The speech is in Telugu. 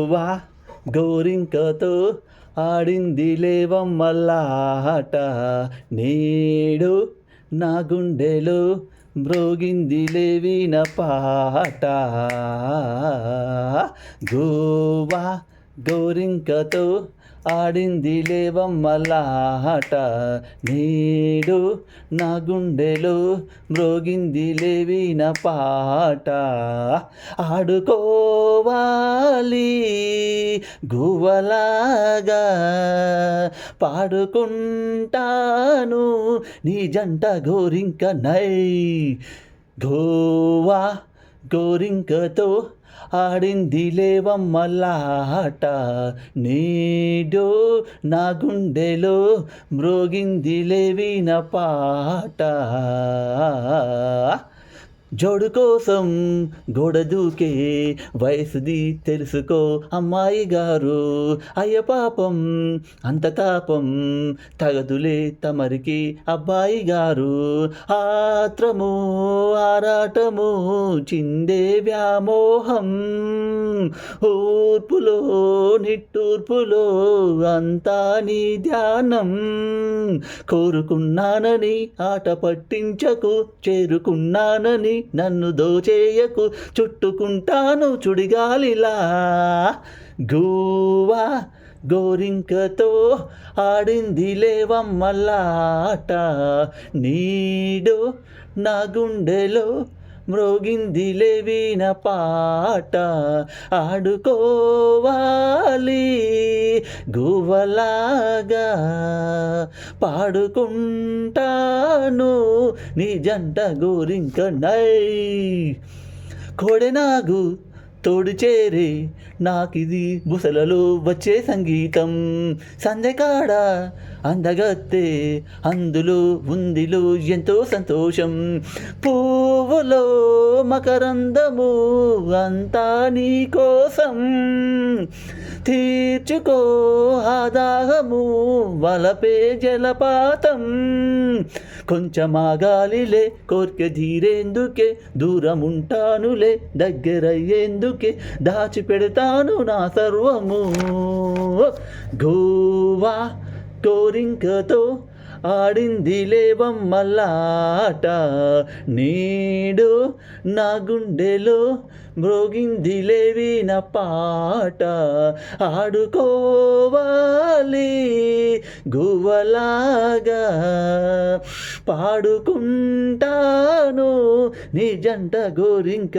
గోవా గోరింకతో ఆడింది లేవమ్మలాట, నేడు నా గుండెలో మ్రోగింది లేవిన పాట. గోవా గోరింకతో ఆడింది లేవమ్మలాట, నేడు నా గుండెలో మ్రోగింది లేవిన పాట. ఆడుకోవాలి గువ్వలాగా, పాడుకుంటాను నీ జంట గోరింక నై. గోవా గోరింకతో ఆడింది లేవమ్మలాట, నేడు నా గుండెలో మ్రోగింది లేవిన పాట. జోడు కోసం గోడ దూకే వయసుది తెలుసుకో అమ్మాయి గారు, అయ్య పాపం అంత తాపం తగదులే తమరికి అబ్బాయి గారు. ఆత్రము ఆరాటము చిందే వ్యామోహం, ఊర్పులో నిట్టూర్పులో అంతా నీ ధ్యానం. కోరుకున్నానని ఆట పట్టించకు, చేరుకున్నానని నన్ను దోచేయకు, చుట్టుకుంటాను చుడిగాలిలా. గోవా గోరింకతో ఆడింది లేవమ్మలాట, నీడు నా గుండెలో మ్రోగింది లేవిన పాట. ఆడుకోవాలి గువ్వలాగా, పాడుకుంటాను నీ జంట గోరింక నై. కోడెనాగు తోడు చేరే నాకిది బుసలలో వచ్చే సంగీతం, సందెకాడ అందగత్తే అందులో ఉందిలో ఎంతో సంతోషం. పువ్వులో మకరందము అంతా నీ కోసం, తీర్చుకో ఆదాహము వలపే జలపాతం. కొంచెమాగాలిలే కోర్కె ధీరేందుకే, దూరముంటానులే దగ్గరయ్యేందుకే, దాచిపెడతాను నా సర్వము. గోవా గోరింకతో ఆడింది లేవమ్మలాట, నేడు నా గుండెలో మ్రోగింది లేవిన పాట. ఆడుకోవాలి గువ్వలాగా, పాడుకుంటాను నీ జంట గోరింక